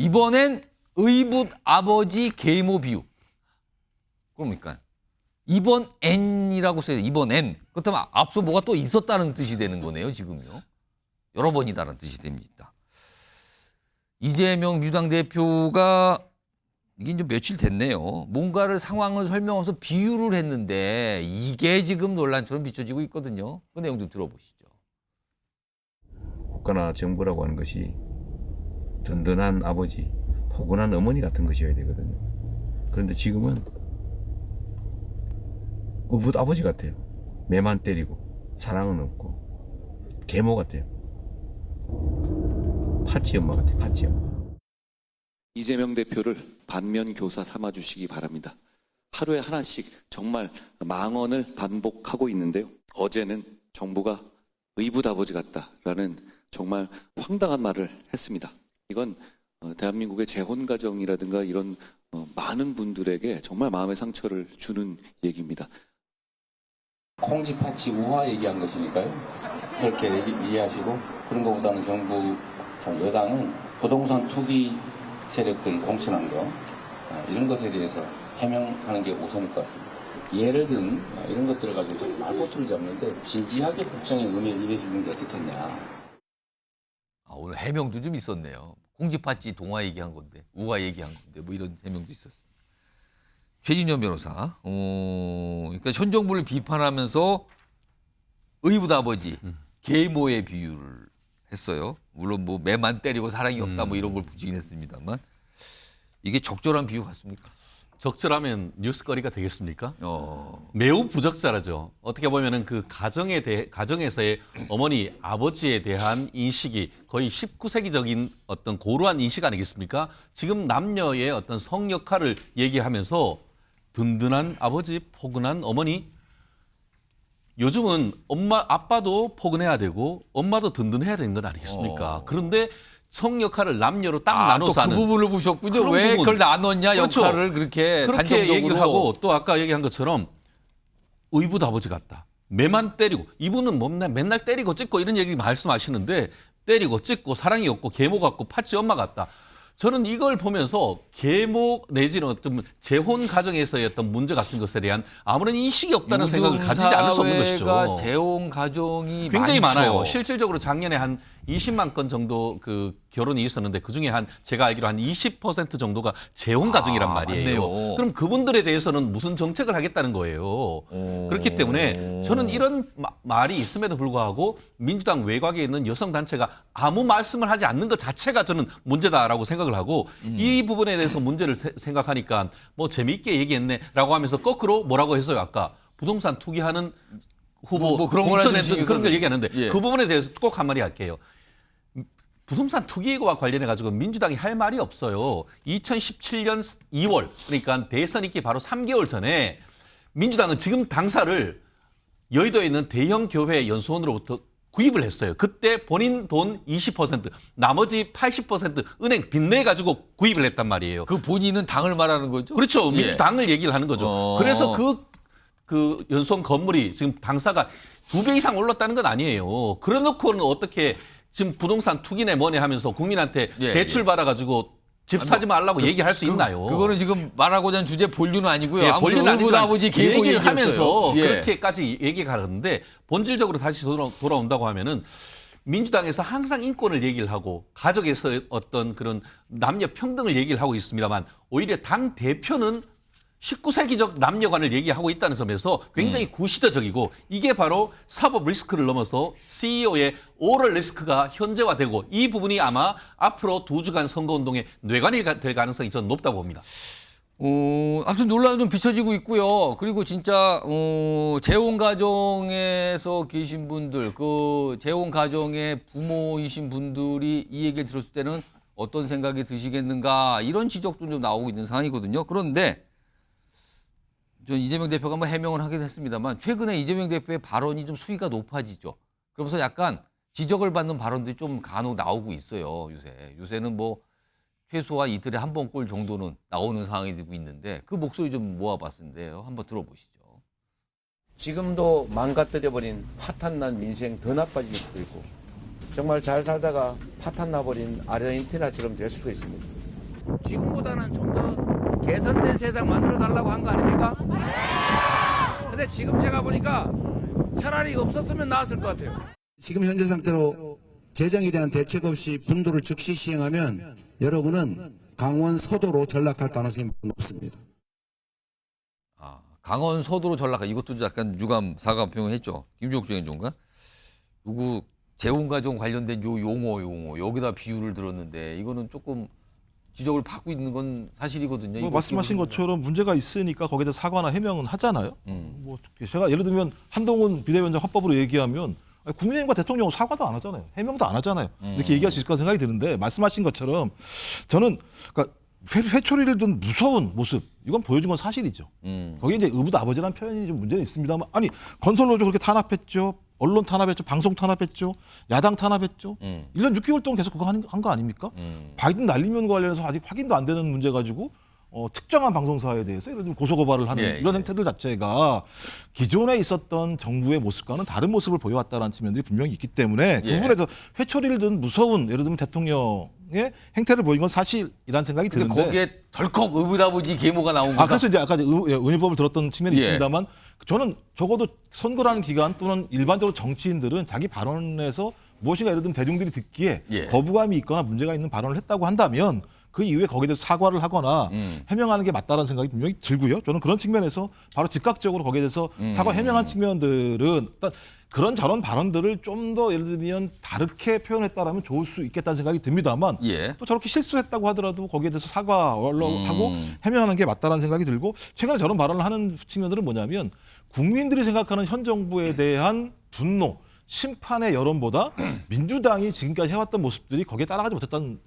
이번엔 의붓 아버지 계모 비유. 그러니까 이번 N이라고 써요. 이번 N. 그렇다면 앞서 뭐가 또 있었다는 뜻이 되는 거네요. 지금요. 여러 번이다라는 뜻이 됩니다. 이재명 민주당 대표가 이게 이제 며칠 됐네요. 뭔가를 상황을 설명하면서 비유를 했는데 이게 지금 논란처럼 비춰지고 있거든요. 그 내용 좀 들어보시죠. 국가나 정부라고 하는 것이 든든한 아버지, 포근한 어머니 같은 것이어야 되거든요. 그런데 지금은 의붓 아버지 같아요. 매만 때리고 사랑은 없고 계모 같아요. 파치 엄마 같아요. 파치 엄마. 이재명 대표를 반면 교사 삼아주시기 바랍니다. 하루에 하나씩 정말 망언을 반복하고 있는데요. 어제는 정부가 의붓 아버지 같다라는 정말 황당한 말을 했습니다. 이건 대한민국의 재혼 가정이라든가 이런 많은 분들에게 정말 마음의 상처를 주는 얘기입니다. 콩지 파치 우화 얘기한 것이니까요. 그렇게 이해하시고 그런 것보다는 정부 여당은 부동산 투기 세력들 공천한 거 이런 것에 대해서 해명하는 게 우선일 것 같습니다. 예를 든 이런 것들을 가지고 좀 말꼬투를 잡는데 진지하게 국정에 임해주는 게 어떻겠냐. 오늘 해명도 좀 있었네요. 공지파찌 동화 얘기한 건데, 우화 얘기한 건데, 뭐 이런 해명도 있었습니다. 최진현 변호사, 그러니까 현 정부를 비판하면서 의붓 아버지, 계모의 비유를 했어요. 물론 뭐 매만 때리고 사랑이 없다 뭐 이런 걸 부지긴 했습니다만 이게 적절한 비유 같습니까? 적절하면 뉴스거리가 되겠습니까? 매우 부적절하죠. 어떻게 보면은 그 가정에서의 어머니, 아버지에 대한 인식이 거의 19세기적인 어떤 고루한 인식 아니겠습니까? 지금 남녀의 어떤 성 역할을 얘기하면서 든든한 아버지, 포근한 어머니. 요즘은 아빠도 포근해야 되고 엄마도 든든해야 되는 건 아니겠습니까? 그런데 성 역할을 남녀로 딱 나눠서 하는. 그 부분을 보셨군요. 왜 그걸 나눴냐, 그렇죠. 역할을 그렇게 단정적으로. 얘기를 하고 또 아까 얘기한 것처럼 의붓 아버지 같다. 매만 때리고 이분은 맨날 때리고 찢고 이런 얘기 말씀하시는데 때리고 찢고 사랑이 없고 계모 같고 파치 엄마 같다. 저는 이걸 보면서 계모 내지는 어떤 재혼 가정에서의 어떤 문제 같은 것에 대한 아무런 인식이 없다는 생각을 가지지 않을 수 없는 것이죠. 재혼 가정이 굉장히 많죠. 많아요. 실질적으로 작년에 한 20만 건 정도 그 결혼이 있었는데 그중에 한 제가 알기로 한 20% 정도가 재혼 가정이란 말이에요. 맞네요. 그럼 그분들에 대해서는 무슨 정책을 하겠다는 거예요. 그렇기 때문에 저는 이런 말이 있음에도 불구하고 민주당 외곽에 있는 여성 단체가 아무 말씀을 하지 않는 것 자체가 저는 문제다라고 생각을 하고 이 부분에 대해서 문제를 생각하니까 뭐 재미있게 얘기했네라고 하면서 거꾸로 뭐라고 했어요 아까 부동산 투기하는 후보 그런 공천했던 그런 걸 얘기하는데 예. 그 부분에 대해서 꼭 한마디 할게요. 부동산 투기와 관련해 가지고 민주당이 할 말이 없어요. 2017년 2월 그러니까 대선 있기 바로 3개월 전에 민주당은 지금 당사를 여의도에 있는 대형 교회 연수원으로부터 구입을 했어요. 그때 본인 돈 20%, 나머지 80% 은행 빚내 가지고 구입을 했단 말이에요. 그 본인은 당을 말하는 거죠? 그렇죠. 예. 민주당을 얘기를 하는 거죠. 그래서 그 연수원 건물이 지금 당사가 2배 이상 올랐다는 건 아니에요. 그래놓고는 어떻게 지금 부동산 투기네 뭐네 하면서 국민한테 대출 받아가지고 집 사지 말라고 얘기할 수 있나요? 그거는 지금 말하고자 하는 주제 본류는 아니고요. 예, 아무튼 본인은 의붓 아니지만 아버지 계모 얘기를 얘기했어요. 하면서 예. 그렇게까지 얘기가 가는데 본질적으로 다시 돌아온다고 하면은 민주당에서 항상 인권을 얘기를 하고 가족에서 어떤 그런 남녀 평등을 얘기를 하고 있습니다만 오히려 당 대표는 19세기적 남녀관을 얘기하고 있다는 점에서 굉장히 구시대적이고 이게 바로 사법 리스크를 넘어서 CEO의 오럴 리스크가 현재화되고 이 부분이 아마 앞으로 2주간 선거운동의 뇌관이 될 가능성이 저는 높다고 봅니다. 아무튼 논란은 좀 비춰지고 있고요. 그리고 진짜 재혼 가정에서 계신 분들, 그 재혼 가정의 부모이신 분들이 이 얘기를 들었을 때는 어떤 생각이 드시겠는가 이런 지적도 좀 나오고 있는 상황이거든요. 그런데 전 이재명 대표가 뭐 해명을 하기도 했습니다만 최근에 이재명 대표의 발언이 좀 수위가 높아지죠. 그러면서 약간 지적을 받는 발언들이 좀 간혹 나오고 있어요. 요새는 뭐 최소한 이틀에 한 번 꼴 정도는 나오는 상황이 되고 있는데 그 목소리 좀 모아봤는데요. 한번 들어보시죠. 지금도 망가뜨려버린 파탄난 민생 더 나빠질 수도 있고 정말 잘 살다가 파탄 나버린 아르헨티나처럼 될 수도 있습니다. 지금보다는 좀 더 개선된 세상 만들어 달라고 한 거 아닙니까? 근데 지금 제가 보니까 차라리 없었으면 나았을 것 같아요. 지금 현재 상태로 재정에 대한 대책 없이 분도를 즉시 시행하면 여러분은 강원 서도로 전락할 가능성이 높습니다. 강원 서도로 전락한 이것도 약간 유감 사과 표현했죠. 김종욱 행정가 누구 재혼가정 관련된 요 용어 여기다 비유를 들었는데 이거는 조금 지적을 받고 있는 건 사실이거든요. 뭐 이거 말씀하신 어떻게 것처럼 문제가 있으니까 거기에 대해서 사과나 해명은 하잖아요. 뭐 제가 예를 들면 한동훈 비대위원장 화법으로 얘기하면 아니, 국민의힘과 대통령은 사과도 안 하잖아요. 해명도 안 하잖아요. 이렇게 얘기할 수 있을 거라 생각이 드는데 말씀하신 것처럼 저는 그러니까 회초리를 든 무서운 모습 이건 보여준 건 사실이죠. 거기에 이제 의붓 아버지라는 표현이 좀 문제는 있습니다만 아니 건설노조 그렇게 탄압했죠. 언론 탄압했죠. 방송 탄압했죠. 야당 탄압했죠. 1년 6개월 동안 계속 그거 한 거 아닙니까? 바이든 날리면과 관련해서 아직 확인도 안 되는 문제 가지고 특정한 방송사에 대해서 예를 들면 고소고발을 하는 예, 이런 예. 행태들 자체가 기존에 있었던 정부의 모습과는 다른 모습을 보여왔다는 측면들이 분명히 있기 때문에 그 예. 부분에서 회초리를 든 무서운 예를 들면 대통령의 행태를 보인 건 사실이라는 생각이 근데 드는데 거기에 덜컥 의붓아버지 계모가 나온 거다. 그래서 이제 아까 의원법을 들었던 측면이 예. 있습니다만 저는 적어도 선거라는 기간 또는 일반적으로 정치인들은 자기 발언에서 무엇인가 예를 들면 대중들이 듣기에 예. 거부감이 있거나 문제가 있는 발언을 했다고 한다면 그 이후에 거기에 대해서 사과를 하거나 해명하는 게 맞다는 생각이 분명히 들고요. 저는 그런 측면에서 바로 즉각적으로 거기에 대해서 사과 해명한 측면들은 일단 그런 저런 발언들을 좀 더 예를 들면 다르게 표현했다라면 좋을 수 있겠다는 생각이 듭니다만 예. 또 저렇게 실수했다고 하더라도 거기에 대해서 사과하고 해명하는 게 맞다는 생각이 들고 최근에 저런 발언을 하는 측면들은 뭐냐면 국민들이 생각하는 현 정부에 대한 분노 심판의 여론보다 민주당이 지금까지 해왔던 모습들이 거기에 따라가지 못했다는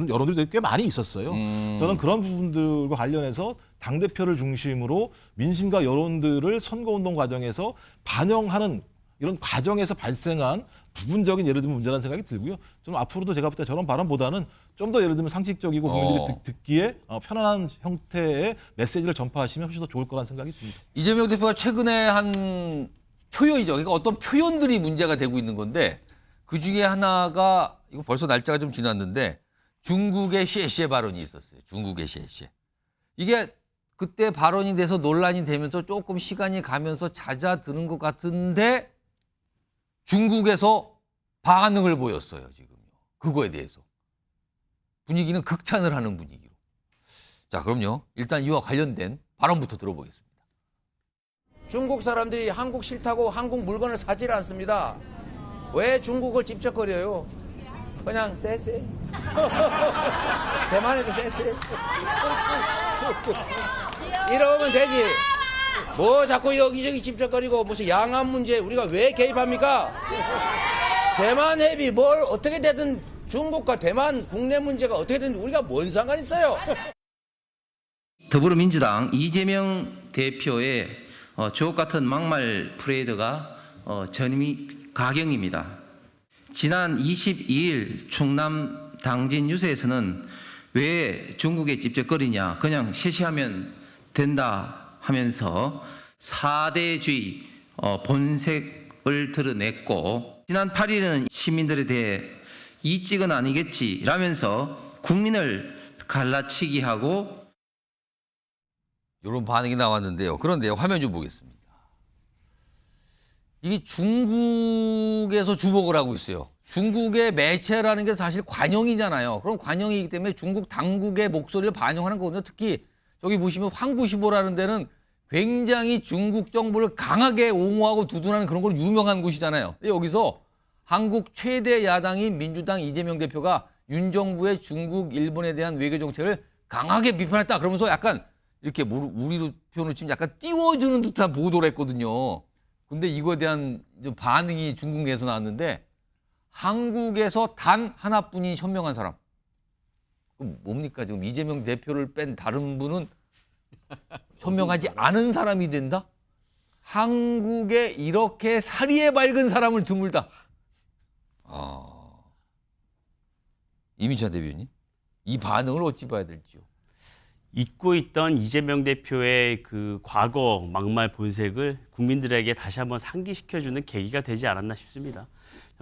여론들이 꽤 많이 있었어요. 저는 그런 부분들과 관련해서 당대표를 중심으로 민심과 여론들을 선거운동 과정에서 반영하는 이런 과정에서 발생한 부분적인 예를 들면 문제라는 생각이 들고요. 좀 앞으로도 제가 볼 때 저런 발언보다는 좀 더 예를 들면 상식적이고 국민들이 듣기에 편안한 형태의 메시지를 전파하시면 훨씬 더 좋을 거라는 생각이 듭니다. 이재명 대표가 최근에 한 표현이죠. 그러니까 어떤 표현들이 문제가 되고 있는 건데 그 중에 하나가 이거 벌써 날짜가 좀 지났는데 중국의 셰셰 발언이 있었어요. 중국의 셰셰. 이게 그때 발언이 돼서 논란이 되면서 조금 시간이 가면서 잦아드는 것 같은데 중국에서 반응을 보였어요. 지금요. 그거에 대해서. 분위기는 극찬을 하는 분위기로. 자, 그럼요. 일단 이와 관련된 발언부터 들어보겠습니다. 중국 사람들이 한국 싫다고 한국 물건을 사질 않습니다. 왜 중국을 찝쩍거려요? 그냥 쎄쎄. 대만에도 쎄쎄. 이러면 되지. 뭐 자꾸 여기저기 찝쩍거리고 무슨 양안 문제 우리가 왜 개입합니까? 대만 해비 뭘 어떻게 되든 중국과 대만 국내 문제가 어떻게 되든 우리가 뭔 상관 있어요? 더불어민주당 이재명 대표의 주옥 같은 막말 프레이드가 전임이 가경입니다. 지난 22일 충남 당진 뉴스에서는 왜 중국에 찝쩍거리냐 그냥 셰시하면 된다 하면서 사대주의 본색을 드러냈고 지난 8일에는 시민들에 대해 이찍은 아니겠지 라면서 국민을 갈라치기 하고 이런 반응이 나왔는데요. 그런데 화면 좀 보겠습니다. 이게 중국에서 주목을 하고 있어요. 중국의 매체라는 게 사실 관영이잖아요. 그럼 관영이기 때문에 중국 당국의 목소리를 반영하는 거거든요. 특히 저기 보시면 황구시보라는 데는 굉장히 중국 정부를 강하게 옹호하고 두둔하는 그런 걸 유명한 곳이잖아요. 근데 여기서 한국 최대 야당인 민주당 이재명 대표가 윤 정부의 중국, 일본에 대한 외교 정책을 강하게 비판했다. 그러면서 약간 이렇게 우리로 표현을 치면 약간 띄워주는 듯한 보도를 했거든요. 근데 이거에 대한 반응이 중국 내에서 나왔는데 한국에서 단 하나뿐인 현명한 사람. 그럼 뭡니까? 지금 이재명 대표를 뺀 다른 분은 현명하지 않은 사람이 된다? 한국에 이렇게 사리에 밝은 사람을 드물다. 이민찬 대변인, 이 반응을 어찌 봐야 될지요? 잊고 있던 이재명 대표의 그 과거 막말 본색을 국민들에게 다시 한번 상기시켜주는 계기가 되지 않았나 싶습니다.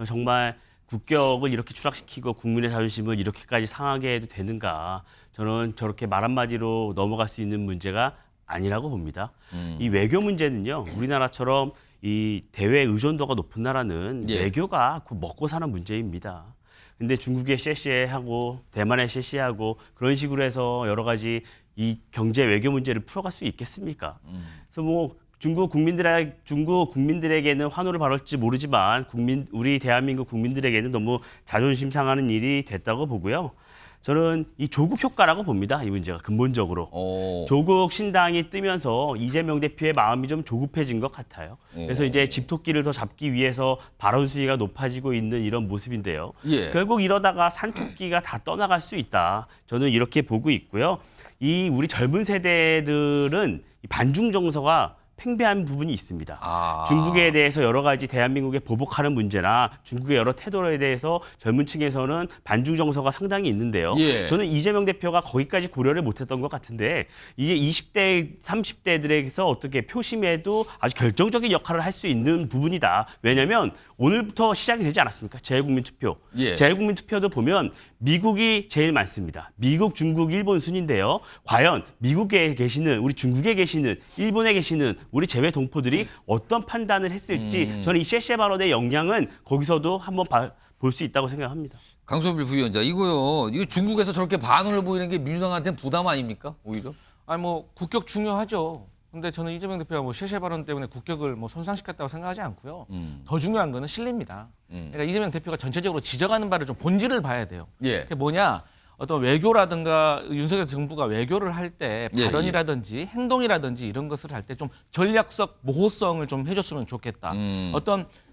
정말 국격을 이렇게 추락시키고 국민의 자존심을 이렇게까지 상하게 해도 되는가? 저는 저렇게 말 한마디로 넘어갈 수 있는 문제가 아니라고 봅니다. 이 외교 문제는요, 우리나라처럼 이 대외 의존도가 높은 나라는 예. 외교가 그 먹고 사는 문제입니다. 근데 중국에 셰셰하고 대만에 셰셰하고 그런 식으로 해서 여러 가지 이 경제 외교 문제를 풀어갈 수 있겠습니까? 그래서 뭐 중국 국민들에게는 환호를 받을지 모르지만 우리 대한민국 국민들에게는 너무 자존심 상하는 일이 됐다고 보고요. 저는 이 조국 효과라고 봅니다. 이 문제가 근본적으로. 조국 신당이 뜨면서 이재명 대표의 마음이 좀 조급해진 것 같아요. 그래서 이제 집토끼를 더 잡기 위해서 발언 수위가 높아지고 있는 이런 모습인데요. 예. 결국 이러다가 산토끼가 다 떠나갈 수 있다. 저는 이렇게 보고 있고요. 이 우리 젊은 세대들은 이 반중 정서가 팽배한 부분이 있습니다. 중국에 대해서 여러 가지 대한민국에 보복하는 문제나 중국의 여러 태도에 대해서 젊은 층에서는 반중 정서가 상당히 있는데요. 예. 저는 이재명 대표가 거기까지 고려를 못했던 것 같은데 이게 20대, 30대들에게서 어떻게 표심에도 아주 결정적인 역할을 할 수 있는 부분이다. 왜냐하면 오늘부터 시작이 되지 않았습니까? 재외국민 투표. 예. 재외국민 투표도 보면 미국이 제일 많습니다. 미국, 중국, 일본 순인데요. 과연 미국에 계시는 우리 중국에 계시는 일본에 계시는 우리 재외 동포들이 어떤 판단을 했을지 저는 이 셰셰 발언의 영향은 거기서도 한번 볼 수 있다고 생각합니다. 강소빌 부위원장, 이거 중국에서 저렇게 반응을 보이는 게 민주당한테는 부담 아닙니까? 오히려? 아니 뭐 국격 중요하죠. 근데 저는 이재명 대표가 뭐 셰셰 발언 때문에 국격을 뭐 손상시켰다고 생각하지 않고요. 더 중요한 거는 실리입니다. 그러니까 이재명 대표가 전체적으로 지적하는 바를 좀 본질을 봐야 돼요. 예. 그게 뭐냐? 어떤 외교라든가 윤석열 정부가 외교를 할 때 예, 발언이라든지 행동이라든지 이런 것을 할 때 좀 전략적 모호성을 좀 해줬으면 좋겠다.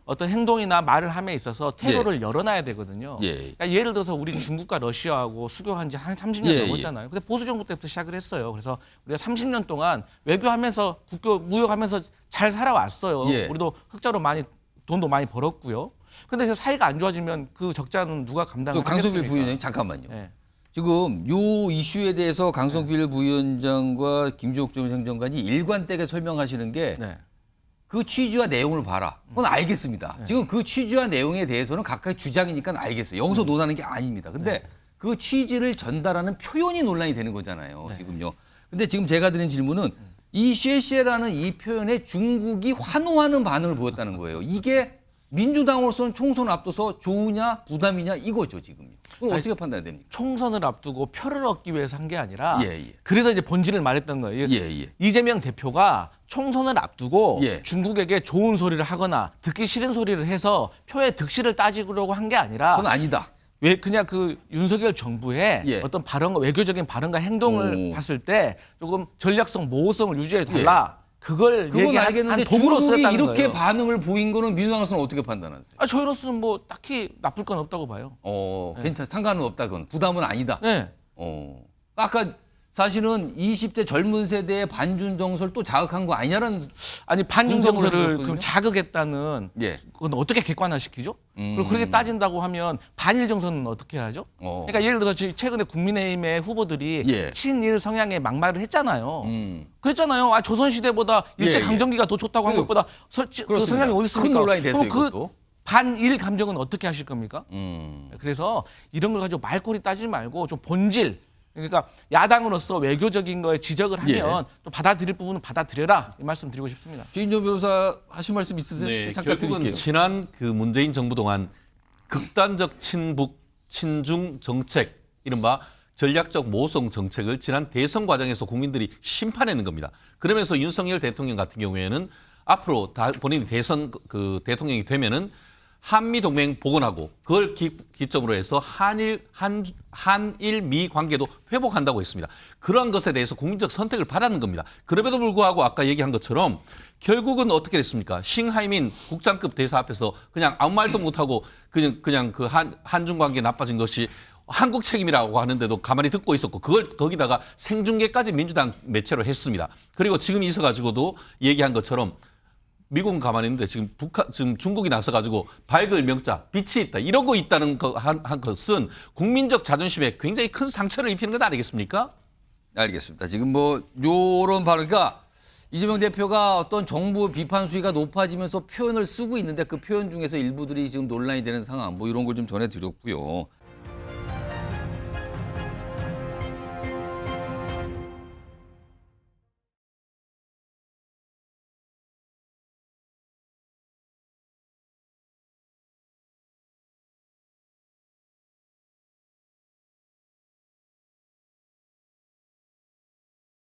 어떤 행동이나 말을 함에 있어서 퇴로를 열어놔야 되거든요. 예. 그러니까 예를 들어서 우리 중국과 러시아하고 수교한 지 한 30년 예, 넘었잖아요. 근데 보수 정부 때부터 시작을 했어요. 그래서 우리가 30년 동안 외교하면서 국교 무역하면서 잘 살아왔어요. 예. 우리도 흑자로 돈도 많이 벌었고요. 근데 사이가 안 좋아지면 그 적자는 누가 감당을 또 강소빌 하겠습니까? 부위원장님 잠깐만요. 네. 지금 요 이슈에 대해서 강성필 부위원장과 김종욱 전 행정관이 일관되게 설명하시는 게 그 네. 취지와 내용을 봐라. 그건 알겠습니다. 지금 그 취지와 내용에 대해서는 각각의 주장이니까 알겠어요. 여기서 논하는 게 아닙니다. 근데 그 취지를 전달하는 표현이 논란이 되는 거잖아요. 지금요. 근데 지금 제가 드린 질문은 이 셰셰라는 이 표현에 중국이 환호하는 반응을 보였다는 거예요. 이게 민주당으로서는 총선 앞둬서 좋으냐 부담이냐 이거죠 지금. 그럼 어떻게 판단해야 됩니까? 총선을 앞두고 표를 얻기 위해서 한 게 아니라 예. 그래서 이제 본질을 말했던 거예요. 예. 이재명 대표가 총선을 앞두고 예. 중국에게 좋은 소리를 하거나 듣기 싫은 소리를 해서 표의 득실을 따지려고 한 게 아니라 그건 아니다. 왜 그냥 그 윤석열 정부의 예. 어떤 발언과 외교적인 발언과 행동을 봤을 때 조금 전략성 모호성을 유지해 달라. 그건 그건 알겠는데 도구로 중국이 쓰였다는 이렇게 거예요. 반응을 보인 거는 민주당으로서는 어떻게 판단하세요? 저희로서는 뭐 딱히 나쁠 건 없다고 봐요. 괜찮, 상관은 없다. 그건 부담은 아니다. 네. 아까 사실은 20대 젊은 세대의 반중 정서를 또 자극한 거 아니냐라는 아니 반중 분석을 정서를 해주셨거든요. 그럼 자극했다는 예. 그건 어떻게 객관화시키죠? 그리고 그렇게 따진다고 하면 반일 정서는 어떻게 하죠? 그러니까 예를 들어서 최근에 국민의힘의 후보들이 예. 친일 성향의 막말을 했잖아요. 그랬잖아요. 조선시대보다 일제강점기가 더 좋다고 한 것보다 그 성향이 어디 있습니까? 큰 논란이 됐어요. 그럼 이것도. 반일 감정은 어떻게 하실 겁니까? 그래서 이런 걸 가지고 말꼬리 따지지 말고 좀 본질, 그러니까 야당으로서 외교적인 거에 지적을 하면 또 받아들일 부분은 받아들여라 이 말씀 드리고 싶습니다. 최인정 변호사 하실 말씀 있으세요? 네, 잠깐 결국은 드릴게요. 지난 그 문재인 정부 동안 극단적 친북, 친중 정책, 이른바 전략적 모성 정책을 지난 대선 과정에서 국민들이 심판하는 겁니다. 그러면서 윤석열 대통령 같은 경우에는 앞으로 본인이 대선 그 대통령이 되면은 한미 동맹 복원하고 그걸 기점으로 해서 한일-미 관계도 회복한다고 했습니다. 그러한 것에 대해서 국민적 선택을 바라는 겁니다. 그럼에도 불구하고 아까 얘기한 것처럼 결국은 어떻게 됐습니까? 싱하이민 국장급 대사 앞에서 그냥 아무 말도 못하고 그냥 그 한중 관계 나빠진 것이 한국 책임이라고 하는데도 가만히 듣고 있었고 그걸 거기다가 생중계까지 민주당 매체로 했습니다. 그리고 지금 있어가지고도 얘기한 것처럼 미국은 가만히 있는데 지금 중국이 나서가지고 밝을 명자 빛이 있다 이러고 있다는 한 것은 국민적 자존심에 굉장히 큰 상처를 입히는 것 아니겠습니까? 알겠습니다. 지금 뭐 요런 발언, 그러니까 이재명 대표가 어떤 정부 비판 수위가 높아지면서 표현을 쓰고 있는데 그 표현 중에서 일부들이 지금 논란이 되는 상황 뭐 이런 걸 좀 전해드렸고요.